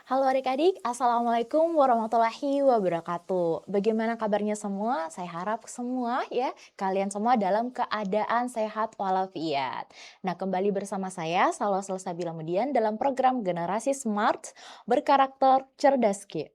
Halo adik-adik, Assalamualaikum warahmatullahi wabarakatuh. Bagaimana kabarnya semua? Saya harap semua kalian semua dalam keadaan sehat walafiat. Nah, kembali bersama saya, Salwa Salsabila Median dalam program Generasi Smart berkarakter cerdas Ki.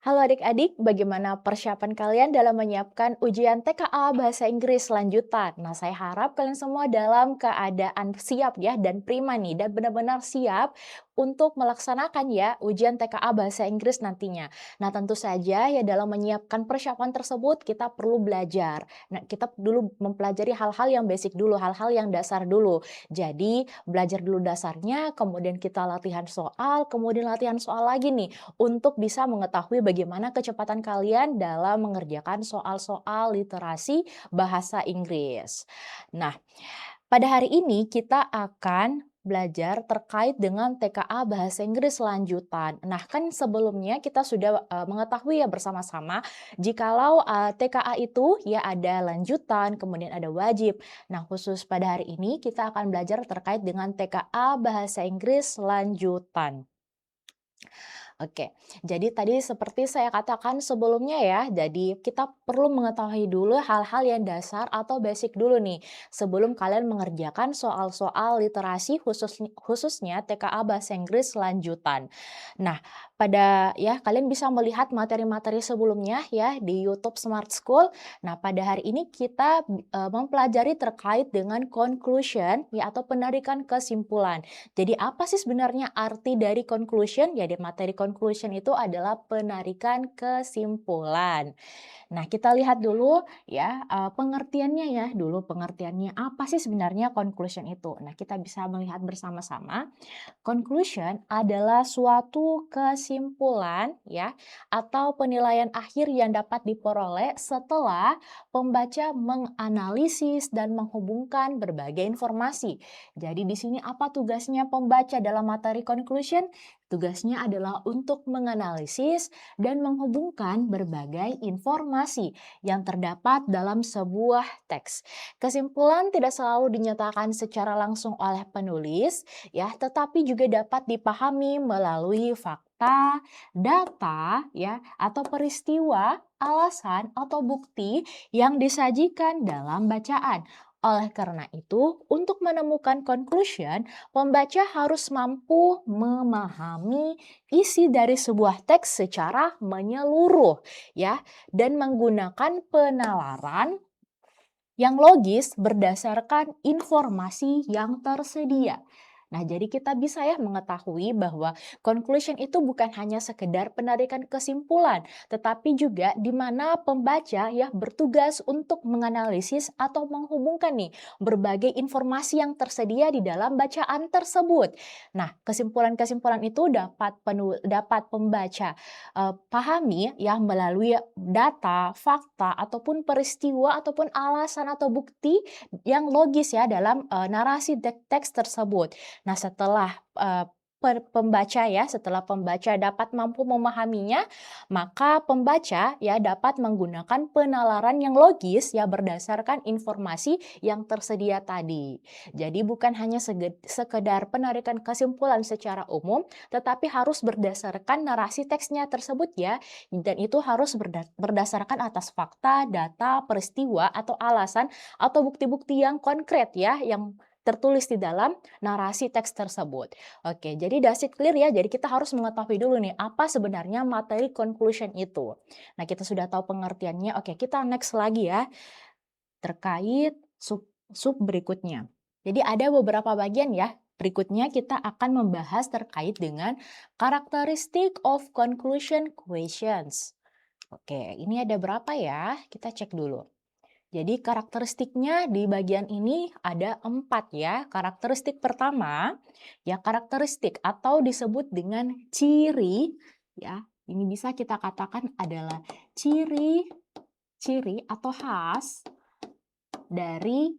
Halo adik-adik, bagaimana persiapan kalian dalam menyiapkan ujian TKA Bahasa Inggris lanjutan? Nah, saya harap kalian semua dalam keadaan siap dan prima nih, dan benar-benar siap untuk melaksanakan ujian TKA Bahasa Inggris nantinya. Nah, tentu saja dalam menyiapkan persiapan tersebut kita perlu belajar. Nah, kita dulu mempelajari hal-hal yang basic dulu, hal-hal yang dasar dulu. Jadi, belajar dulu dasarnya, kemudian kita latihan soal, kemudian latihan soal lagi nih untuk bisa mengetahui bagaimana kecepatan kalian dalam mengerjakan soal-soal literasi bahasa Inggris. Nah, pada hari ini kita akan belajar terkait dengan TKA Bahasa Inggris lanjutan. Nah, kan sebelumnya kita sudah mengetahui bersama-sama jikalau TKA itu ada lanjutan, kemudian ada wajib. Nah, khusus pada hari ini kita akan belajar terkait dengan TKA Bahasa Inggris lanjutan. Oke, jadi tadi seperti saya katakan sebelumnya jadi kita perlu mengetahui dulu hal-hal yang dasar atau basic dulu nih sebelum kalian mengerjakan soal-soal literasi khususnya TKA Bahasa Inggris lanjutan. Nah, kalian bisa melihat materi-materi sebelumnya di YouTube Smart School. Nah, pada hari ini kita mempelajari terkait dengan conclusion atau penarikan kesimpulan. Jadi apa sih sebenarnya arti dari conclusion? Ya, di materi conclusion itu adalah penarikan kesimpulan. Nah, kita lihat dulu pengertiannya dulu pengertiannya apa sih sebenarnya conclusion itu. Nah, kita bisa melihat bersama-sama. Conclusion adalah suatu kesimpulan atau penilaian akhir yang dapat diperoleh setelah pembaca menganalisis dan menghubungkan berbagai informasi. Jadi di sini apa tugasnya pembaca dalam materi conclusion? Tugasnya adalah untuk menganalisis dan menghubungkan berbagai informasi yang terdapat dalam sebuah teks. Kesimpulan tidak selalu dinyatakan secara langsung oleh penulis, tetapi juga dapat dipahami melalui fakta, data, atau peristiwa, alasan atau bukti yang disajikan dalam bacaan. Oleh karena itu, untuk menemukan conclusion, pembaca harus mampu memahami isi dari sebuah teks secara menyeluruh, dan menggunakan penalaran yang logis berdasarkan informasi yang tersedia. Nah, jadi kita bisa mengetahui bahwa conclusion itu bukan hanya sekedar penarikan kesimpulan, tetapi juga di mana pembaca bertugas untuk menganalisis atau menghubungkan nih berbagai informasi yang tersedia di dalam bacaan tersebut. Nah, kesimpulan-kesimpulan itu dapat pembaca pahami melalui data, fakta ataupun peristiwa ataupun alasan atau bukti yang logis dalam narasi teks tersebut. Nah, setelah setelah pembaca dapat mampu memahaminya, maka pembaca dapat menggunakan penalaran yang logis berdasarkan informasi yang tersedia tadi. Jadi bukan hanya sekedar penarikan kesimpulan secara umum, tetapi harus berdasarkan narasi teksnya tersebut dan itu harus berdasarkan atas fakta, data, peristiwa atau alasan atau bukti-bukti yang konkret yang tertulis di dalam narasi teks tersebut. Oke, jadi that's it clear Jadi kita harus mengetahui dulu nih apa sebenarnya materi conclusion itu. Nah, kita sudah tahu pengertiannya. Oke, kita next lagi terkait sub berikutnya. Jadi ada beberapa bagian Berikutnya kita akan membahas terkait dengan characteristic of conclusion questions. Oke, ini ada berapa Kita cek dulu. Jadi karakteristiknya di bagian ini ada 4 Karakteristik pertama, karakteristik atau disebut dengan ciri, ini bisa kita katakan adalah ciri atau khas dari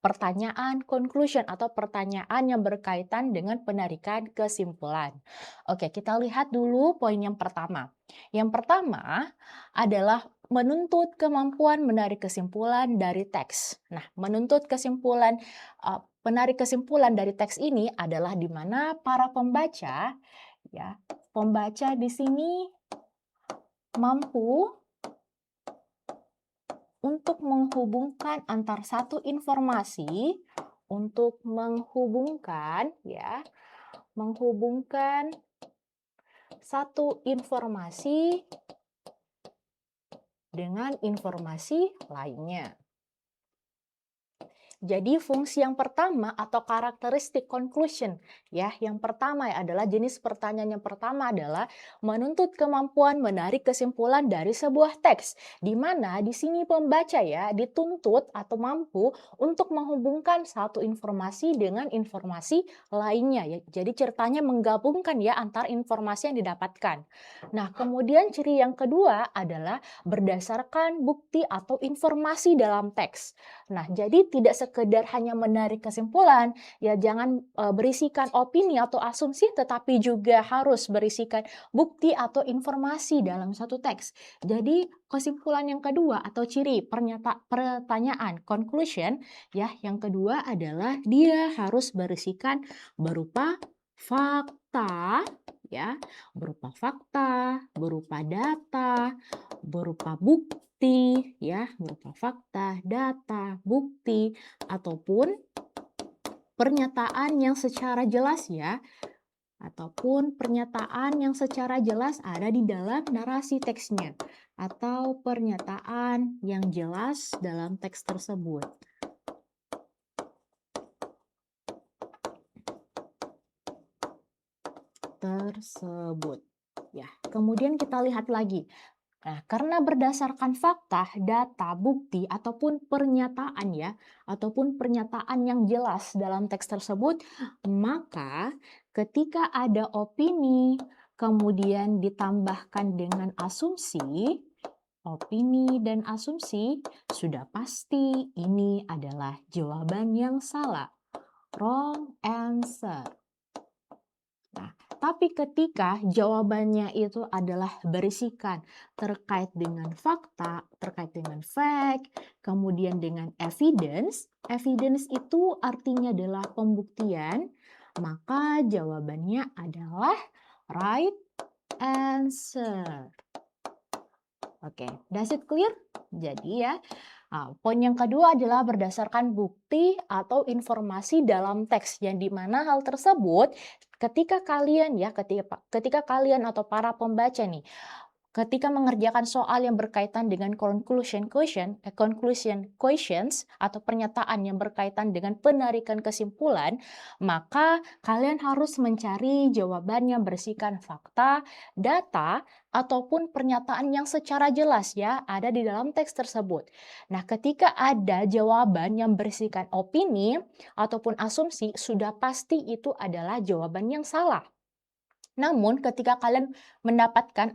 pertanyaan conclusion atau pertanyaan yang berkaitan dengan penarikan kesimpulan. Oke, kita lihat dulu poin yang pertama. Yang pertama adalah menuntut kemampuan menarik kesimpulan dari teks. Nah, menuntut kesimpulan, menarik kesimpulan dari teks ini adalah di mana para pembaca, ya, pembaca di sini mampu untuk menghubungkan antar satu informasi, untuk menghubungkan, ya, menghubungkan satu informasi dengan informasi lainnya. Jadi fungsi yang pertama atau karakteristik conclusion, ya, yang pertama adalah jenis pertanyaan yang pertama adalah menuntut kemampuan menarik kesimpulan dari sebuah teks, di mana di sini pembaca, ya, dituntut atau mampu untuk menghubungkan satu informasi dengan informasi lainnya, ya. Jadi ceritanya menggabungkan, ya, antar informasi yang didapatkan. Nah, kemudian ciri yang kedua adalah berdasarkan bukti atau informasi dalam teks. Nah, jadi tidak sekedar hanya menarik kesimpulan, ya, jangan berisikan opini atau asumsi, tetapi juga harus berisikan bukti atau informasi dalam satu teks. Jadi kesimpulan yang kedua atau ciri pertanyaan conclusion, ya, yang kedua adalah dia harus berisikan berupa fakta, ya, berupa data, berupa bukti, ya, berupa fakta, data, bukti, ataupun pernyataan yang secara jelas, ya, ataupun pernyataan yang secara jelas ada di dalam narasi teksnya, atau pernyataan yang jelas dalam teks tersebut. Ya, kemudian kita lihat lagi. Nah, karena berdasarkan fakta, data, bukti, ataupun pernyataan, ya, ataupun pernyataan yang jelas dalam teks tersebut, maka ketika ada opini, kemudian ditambahkan dengan asumsi, opini dan asumsi, sudah pasti ini adalah jawaban yang salah. Wrong answer. Nah, tapi ketika jawabannya itu adalah berisikan terkait dengan fakta, terkait dengan fact, kemudian dengan evidence, evidence itu artinya adalah pembuktian, maka jawabannya adalah right answer. Oke, does it clear? Jadi, ya, poin yang kedua adalah berdasarkan bukti atau informasi dalam teks, yang dimana hal tersebut ketika kalian, ya, ketika kalian atau para pembaca nih, ketika mengerjakan soal yang berkaitan dengan conclusion questions atau pernyataan yang berkaitan dengan penarikan kesimpulan, maka kalian harus mencari jawaban yang berisikan fakta, data, ataupun pernyataan yang secara jelas, ya, ada di dalam teks tersebut. Nah, ketika ada jawaban yang berisikan opini ataupun asumsi, sudah pasti itu adalah jawaban yang salah. Namun ketika kalian mendapatkan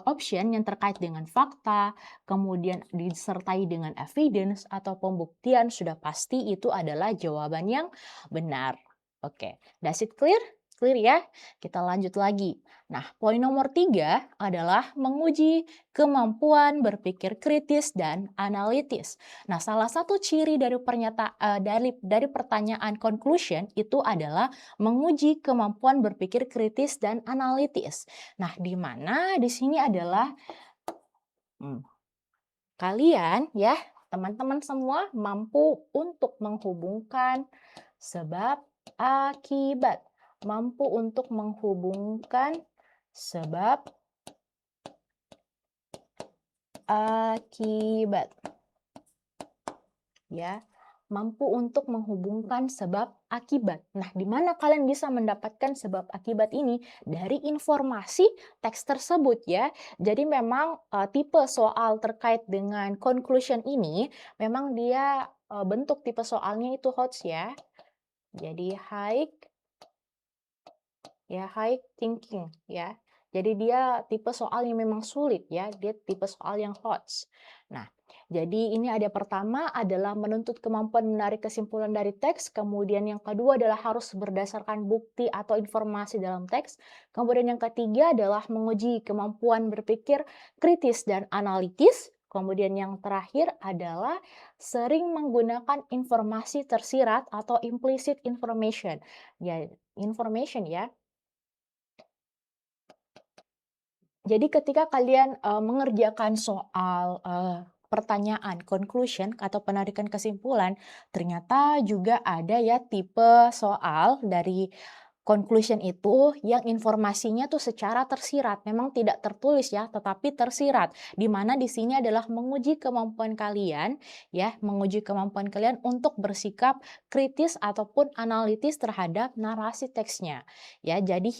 option yang terkait dengan fakta, kemudian disertai dengan evidence atau pembuktian, sudah pasti itu adalah jawaban yang benar. Oke, does it clear? Clear, ya? Kita lanjut lagi. Nah, poin nomor 3 adalah menguji kemampuan berpikir kritis dan analitis. Nah, salah satu ciri dari pertanyaan conclusion itu adalah menguji kemampuan berpikir kritis dan analitis. Nah, di mana di sini adalah kalian, ya, teman-teman semua mampu untuk menghubungkan sebab akibat. Mampu untuk menghubungkan sebab akibat. Ya, mampu untuk menghubungkan sebab akibat. Nah, di mana kalian bisa mendapatkan sebab akibat ini? Dari informasi teks tersebut, ya. Jadi memang tipe soal terkait dengan conclusion ini, memang dia bentuk tipe soalnya itu HOTS, ya. Jadi high thinking, ya. Jadi dia tipe soal yang memang sulit ya, dia tipe soal yang HOTS. Nah, jadi ini ada pertama adalah menuntut kemampuan menarik kesimpulan dari teks, kemudian yang kedua adalah harus berdasarkan bukti atau informasi dalam teks, kemudian yang ketiga adalah menguji kemampuan berpikir kritis dan analitis, kemudian yang terakhir adalah sering menggunakan informasi tersirat atau implicit information. Ya, information ya. Jadi ketika kalian, mengerjakan soal, pertanyaan conclusion atau penarikan kesimpulan, ternyata juga ada ya tipe soal dari conclusion itu yang informasinya tuh secara tersirat, memang tidak tertulis ya, tetapi tersirat. Di mana di sini adalah menguji kemampuan kalian ya, menguji kemampuan kalian untuk bersikap kritis ataupun analitis terhadap narasi teksnya. Ya, jadi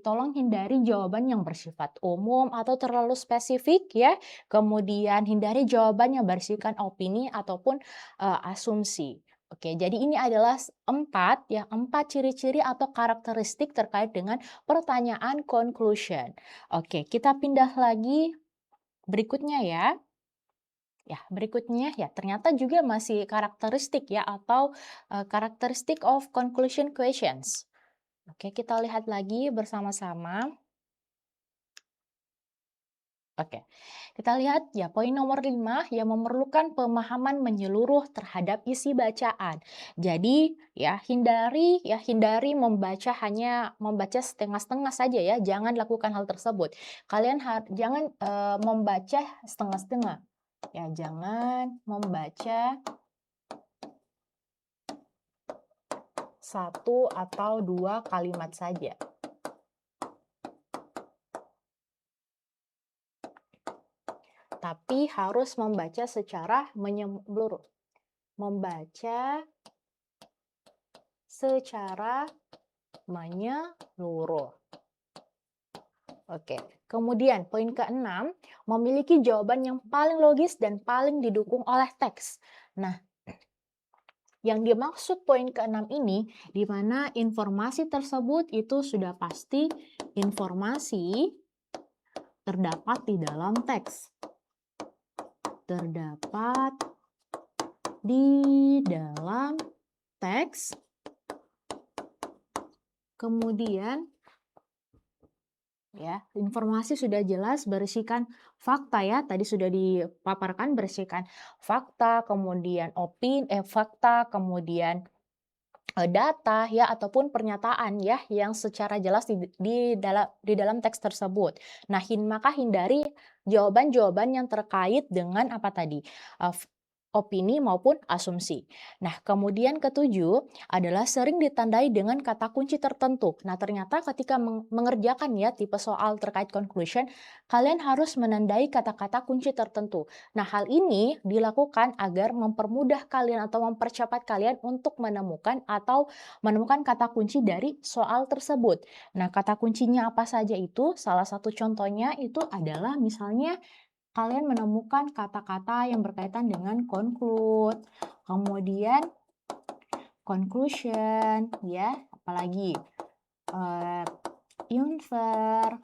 tolong hindari jawaban yang bersifat umum atau terlalu spesifik ya. Kemudian hindari jawaban yang bersifat opini ataupun asumsi. Oke, jadi ini adalah 4 ciri-ciri atau karakteristik terkait dengan pertanyaan conclusion. Oke, kita pindah lagi berikutnya ya. Ya, berikutnya ya ternyata juga masih karakteristik ya atau karakteristik of conclusion questions. Oke, kita lihat lagi bersama-sama. Oke, kita lihat ya poin nomor 5 yang memerlukan pemahaman menyeluruh terhadap isi bacaan. Jadi hindari membaca setengah-setengah saja ya, jangan lakukan hal tersebut. Kalian jangan membaca setengah-setengah. Ya, jangan membaca satu atau dua kalimat saja. Tapi harus membaca secara menyeluruh. Membaca secara menyeluruh. Oke, kemudian poin ke-6, memiliki jawaban yang paling logis dan paling didukung oleh teks. Nah, yang dimaksud poin ke-6 ini, di mana informasi tersebut itu sudah pasti informasi terdapat di dalam teks. Terdapat di dalam teks, kemudian ya informasi sudah jelas berisikan fakta ya, tadi sudah dipaparkan berisikan fakta, kemudian fakta, kemudian data ya ataupun pernyataan ya yang secara jelas di dalam teks tersebut. Nah, maka hindari jawaban-jawaban yang terkait dengan apa tadi? Opini maupun asumsi. Nah, kemudian ketujuh adalah sering ditandai dengan kata kunci tertentu. Nah, ternyata ketika mengerjakan ya tipe soal terkait conclusion, kalian harus menandai kata-kata kunci tertentu. Nah, hal ini dilakukan agar mempermudah kalian atau mempercepat kalian untuk menemukan kata kunci dari soal tersebut. Nah, kata kuncinya apa saja itu? Salah satu contohnya itu adalah misalnya kalian menemukan kata-kata yang berkaitan dengan conclude, kemudian conclusion, ya, apalagi infer,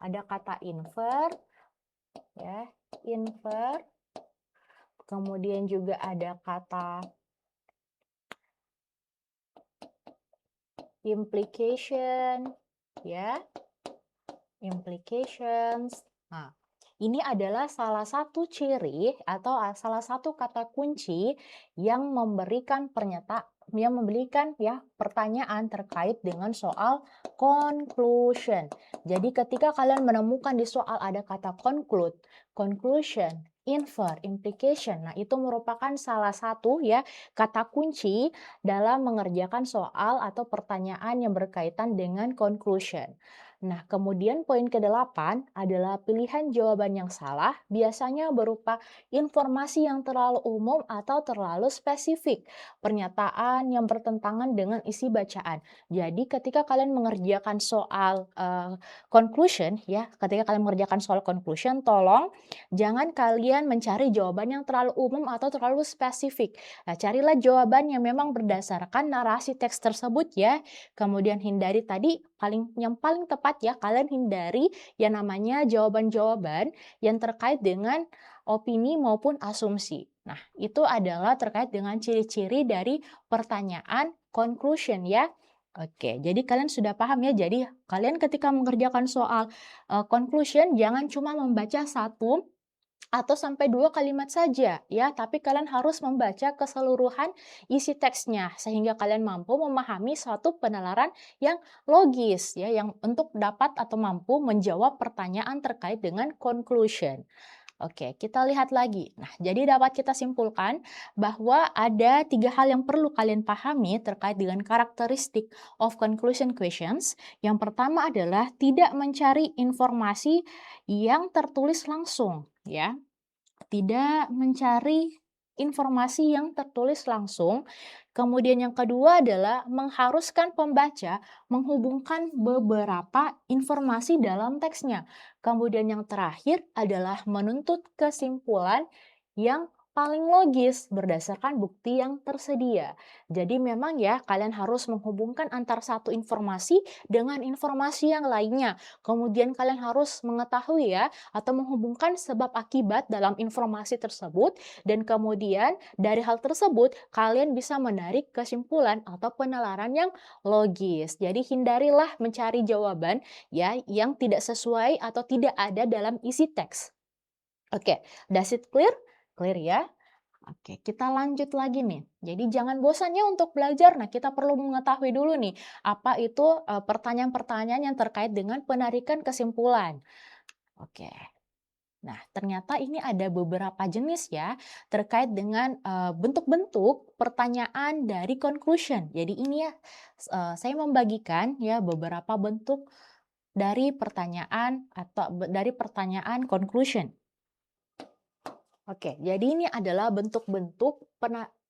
ada kata infer, ya, infer, kemudian juga ada kata implication, ya, implications. Nah, ini adalah salah satu ciri atau salah satu kata kunci yang memberikan pertanyaan terkait dengan soal conclusion. Jadi ketika kalian menemukan di soal ada kata conclude, conclusion, infer, implication. Nah, itu merupakan salah satu ya kata kunci dalam mengerjakan soal atau pertanyaan yang berkaitan dengan conclusion. Nah, kemudian poin ke-8 adalah pilihan jawaban yang salah biasanya berupa informasi yang terlalu umum atau terlalu spesifik, pernyataan yang bertentangan dengan isi bacaan. Jadi ketika kalian mengerjakan soal conclusion ya, ketika kalian mengerjakan soal conclusion, tolong jangan kalian mencari jawaban yang terlalu umum atau terlalu spesifik. Nah, carilah jawaban yang memang berdasarkan narasi teks tersebut ya. Kemudian hindari tadi yang paling tepat ya, kalian hindari yang namanya jawaban-jawaban yang terkait dengan opini maupun asumsi. Nah, itu adalah terkait dengan ciri-ciri dari pertanyaan conclusion ya. Oke, jadi kalian sudah paham ya. Jadi kalian ketika mengerjakan soal conclusion jangan cuma membaca satu atau sampai 2 kalimat saja ya, tapi kalian harus membaca keseluruhan isi teksnya sehingga kalian mampu memahami suatu penalaran yang logis ya, yang untuk dapat atau mampu menjawab pertanyaan terkait dengan conclusion. Oke, kita lihat lagi. Nah, jadi dapat kita simpulkan bahwa ada 3 hal yang perlu kalian pahami terkait dengan karakteristik of conclusion questions. Yang pertama adalah tidak mencari informasi yang tertulis langsung, ya. Tidak mencari informasi yang tertulis langsung. Kemudian yang kedua adalah mengharuskan pembaca menghubungkan beberapa informasi dalam teksnya. Kemudian yang terakhir adalah menuntut kesimpulan yang paling logis berdasarkan bukti yang tersedia. Jadi memang ya kalian harus menghubungkan antara satu informasi dengan informasi yang lainnya. Kemudian kalian harus mengetahui ya atau menghubungkan sebab akibat dalam informasi tersebut dan kemudian dari hal tersebut kalian bisa menarik kesimpulan atau penalaran yang logis. Jadi hindarilah mencari jawaban ya yang tidak sesuai atau tidak ada dalam isi teks. Oke, does it clear? Clear ya? Oke, kita lanjut lagi nih. Jadi jangan bosan ya untuk belajar. Nah, kita perlu mengetahui dulu nih, apa itu pertanyaan-pertanyaan yang terkait dengan penarikan kesimpulan. Oke. Nah, ternyata ini ada beberapa jenis ya terkait dengan bentuk-bentuk pertanyaan dari conclusion. Jadi ini ya saya membagikan ya beberapa bentuk dari pertanyaan atau dari pertanyaan conclusion. Oke, jadi ini adalah bentuk-bentuk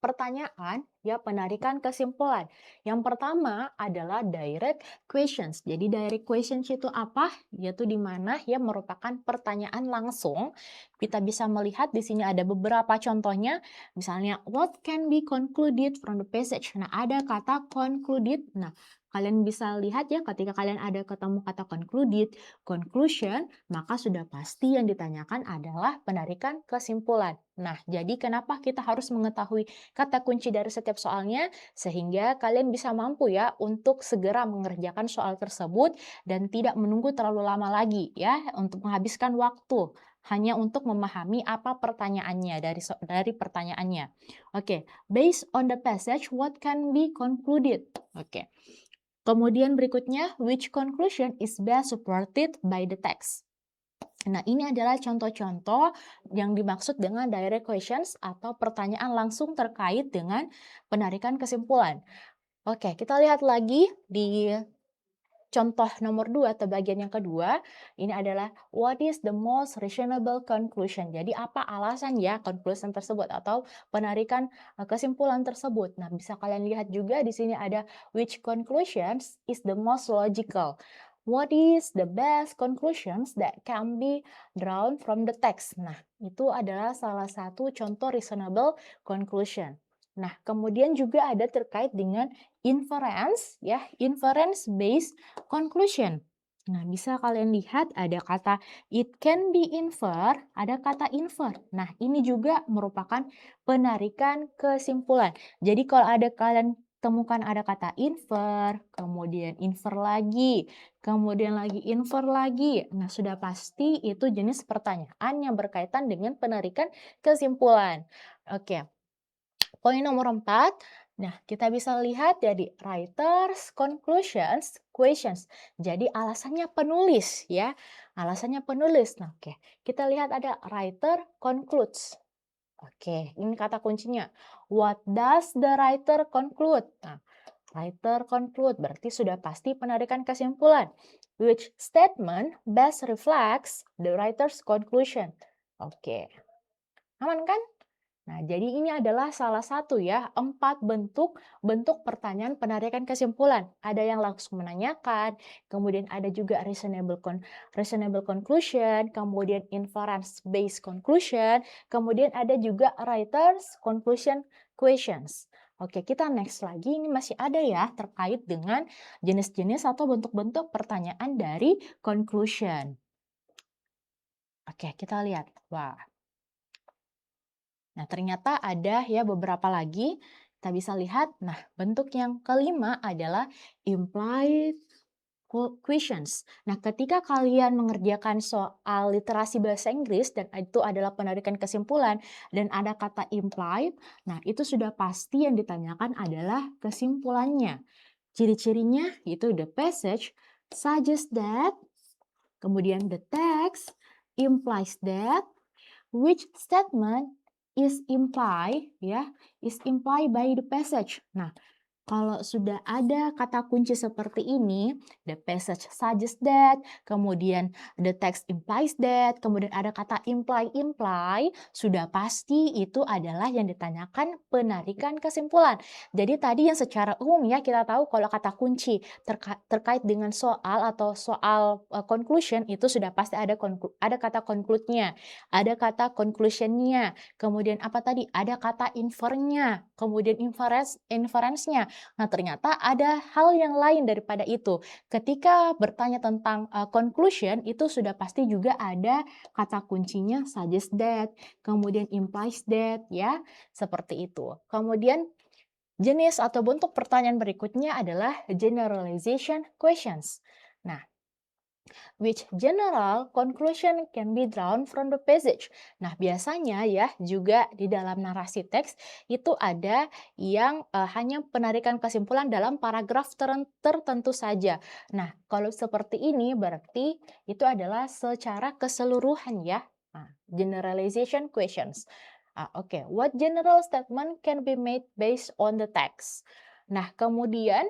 pertanyaan ya penarikan kesimpulan. Yang pertama adalah direct questions. Jadi direct questions itu apa? Yaitu di mana ya merupakan pertanyaan langsung. Kita bisa melihat di sini ada beberapa contohnya. Misalnya what can be concluded from the passage. Nah, ada kata concluded. Nah, kalian bisa lihat ya ketika kalian ada ketemu kata concluded, conclusion, maka sudah pasti yang ditanyakan adalah penarikan kesimpulan. Nah, jadi kenapa kita harus mengetahui kata kunci dari setiap soalnya sehingga kalian bisa mampu ya untuk segera mengerjakan soal tersebut dan tidak menunggu terlalu lama lagi ya untuk menghabiskan waktu hanya untuk memahami apa pertanyaannya dari pertanyaannya. Oke, based on the passage what can be concluded. Oke. Kemudian berikutnya, which conclusion is best supported by the text? Nah, ini adalah contoh-contoh yang dimaksud dengan direct questions atau pertanyaan langsung terkait dengan penarikan kesimpulan. Oke, kita lihat lagi di contoh nomor 2 atau bagian yang kedua, ini adalah what is the most reasonable conclusion. Jadi apa alasan ya conclusion tersebut atau penarikan kesimpulan tersebut. Nah, bisa kalian lihat juga di sini ada which conclusions is the most logical. What is the best conclusions that can be drawn from the text. Nah, itu adalah salah satu contoh reasonable conclusion. Nah, kemudian juga ada terkait dengan inference ya, inference based conclusion. Nah, bisa kalian lihat ada kata it can be infer, ada kata infer. Nah, ini juga merupakan penarikan kesimpulan. Jadi kalau ada kalian temukan ada kata infer, kemudian infer lagi, kemudian lagi infer lagi. Nah, sudah pasti itu jenis pertanyaan yang berkaitan dengan penarikan kesimpulan. Oke. Poin nomor 4, nah kita bisa lihat dari writers, conclusions, questions. Jadi alasannya penulis ya, alasannya penulis. Nah oke, kita lihat ada writer concludes. Oke, ini kata kuncinya. What does the writer conclude? Nah, writer conclude berarti sudah pasti penarikan kesimpulan. Which statement best reflects the writer's conclusion? Oke, aman kan? Nah, jadi ini adalah salah satu ya, 4 bentuk pertanyaan penarikan kesimpulan. Ada yang langsung menanyakan, kemudian ada juga reasonable conclusion, kemudian inference based conclusion, kemudian ada juga writers conclusion questions. Oke, kita next lagi. Ini masih ada ya terkait dengan jenis-jenis atau bentuk-bentuk pertanyaan dari conclusion. Oke, kita lihat. Wah, nah ternyata ada ya beberapa lagi. Kita bisa lihat. Nah, bentuk yang kelima adalah implied questions. Nah, ketika kalian mengerjakan soal literasi bahasa Inggris dan itu adalah penarikan kesimpulan dan ada kata implied, nah itu sudah pasti yang ditanyakan adalah kesimpulannya. Ciri-cirinya itu the passage suggests that, kemudian the text implies that, which statement is implied ya, is implied by the passage. Nah, kalau sudah ada kata kunci seperti ini, the passage suggests that, kemudian the text implies that, kemudian ada kata imply, sudah pasti itu adalah yang ditanyakan penarikan kesimpulan. Jadi tadi yang secara umum ya kita tahu kalau kata kunci terkait dengan soal atau soal conclusion itu sudah pasti ada kata conclude-nya, ada kata conclusion-nya, kemudian apa tadi? Ada kata infer-nya, kemudian inference-nya. Nah, ternyata ada hal yang lain daripada itu. Ketika bertanya tentang conclusion, itu sudah pasti juga ada kata kuncinya suggest that, kemudian implies that, ya, seperti itu. Kemudian jenis atau bentuk pertanyaan berikutnya adalah generalization questions. Nah, which general conclusion can be drawn from the passage. Nah, biasanya ya juga di dalam narasi teks itu ada yang hanya penarikan kesimpulan dalam paragraf tertentu saja. Nah, kalau seperti ini berarti itu adalah secara keseluruhan ya. Nah, generalization questions. Oke. What general statement can be made based on the text? Nah, kemudian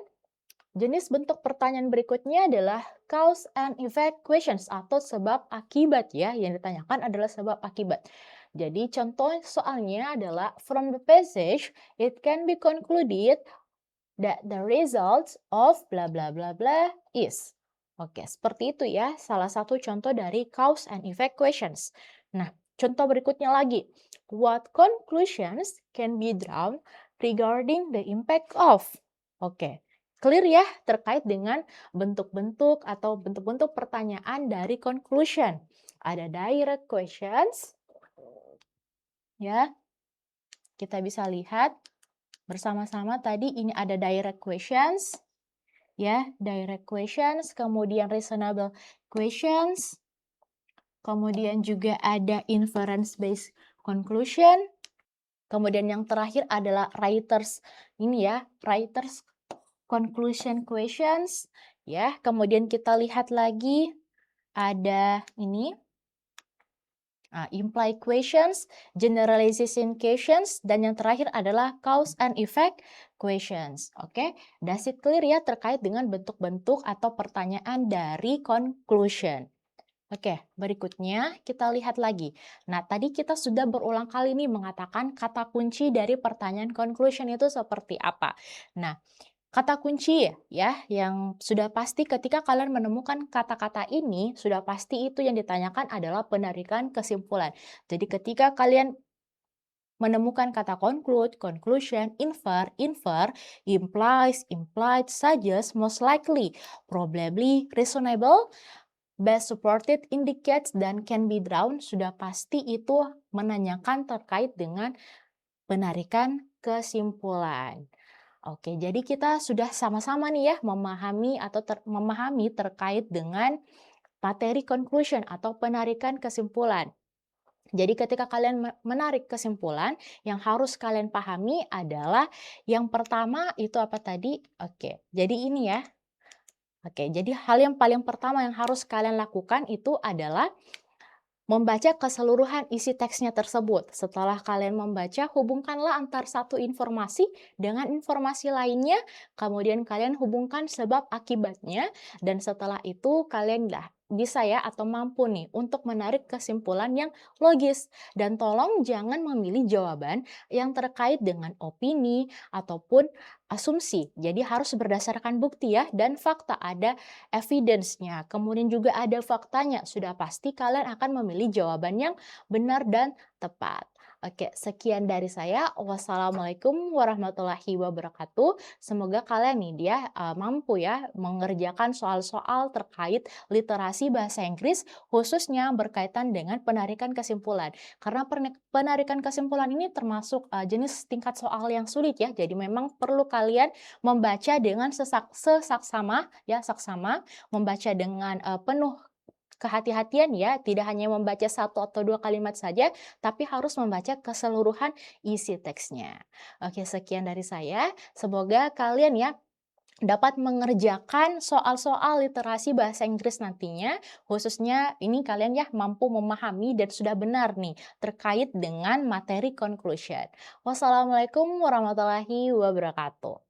jenis bentuk pertanyaan berikutnya adalah cause and effect questions atau sebab akibat ya. Yang ditanyakan adalah sebab akibat. Jadi contoh soalnya adalah from the passage it can be concluded that the result of bla bla bla bla is. Oke, seperti itu ya. Salah satu contoh dari cause and effect questions. Nah, contoh berikutnya lagi. What conclusions can be drawn regarding the impact of? Oke. Clear ya terkait dengan bentuk-bentuk atau bentuk-bentuk pertanyaan dari conclusion. Ada direct questions, ya. Kita bisa lihat bersama-sama tadi ini ada direct questions, ya, direct questions, kemudian reasonable questions, kemudian juga ada inference based conclusion, kemudian yang terakhir adalah writers ini ya, writers conclusion questions, ya. Kemudian kita lihat lagi ada ini imply questions, generalization questions, dan yang terakhir adalah cause and effect questions. Oke, does it clear ya terkait dengan bentuk-bentuk atau pertanyaan dari conclusion. Oke, berikutnya kita lihat lagi. Nah, tadi kita sudah berulang kali nih mengatakan kata kunci dari pertanyaan conclusion itu seperti apa. Nah, kata kunci ya, yang sudah pasti ketika kalian menemukan kata-kata ini, sudah pasti itu yang ditanyakan adalah penarikan kesimpulan. Jadi ketika kalian menemukan kata conclude, conclusion, infer, implies, implied, suggest, most likely, probably, reasonable, best supported, indicates, dan can be drawn, sudah pasti itu menanyakan terkait dengan penarikan kesimpulan. Oke, jadi kita sudah sama-sama nih ya memahami atau memahami terkait dengan materi conclusion atau penarikan kesimpulan. Jadi ketika kalian menarik kesimpulan, yang harus kalian pahami adalah yang pertama itu apa tadi? Oke, jadi ini ya. Oke, jadi hal yang paling pertama yang harus kalian lakukan itu adalah membaca keseluruhan isi teksnya tersebut. Setelah kalian membaca, hubungkanlah antar satu informasi dengan informasi lainnya, kemudian kalian hubungkan sebab akibatnya, dan setelah itu kalian bisa ya atau mampu nih untuk menarik kesimpulan yang logis. Dan tolong jangan memilih jawaban yang terkait dengan opini ataupun asumsi. Jadi harus berdasarkan bukti ya dan fakta, ada evidence-nya. Kemudian juga ada faktanya. Sudah pasti kalian akan memilih jawaban yang benar dan tepat. Oke, sekian dari saya. Wassalamualaikum warahmatullahi wabarakatuh. Semoga kalian nih dia mampu ya mengerjakan soal-soal terkait literasi bahasa Inggris khususnya berkaitan dengan penarikan kesimpulan. Karena penarikan kesimpulan ini termasuk jenis tingkat soal yang sulit ya. Jadi memang perlu kalian membaca dengan sesaksama ya, saksama, membaca dengan penuh kehati-hatian ya, tidak hanya membaca satu atau 2 kalimat saja, tapi harus membaca keseluruhan isi teksnya. Oke, sekian dari saya. Semoga kalian ya dapat mengerjakan soal-soal literasi bahasa Inggris nantinya, khususnya ini kalian ya mampu memahami dan sudah benar nih terkait dengan materi conclusion. Wassalamualaikum warahmatullahi wabarakatuh.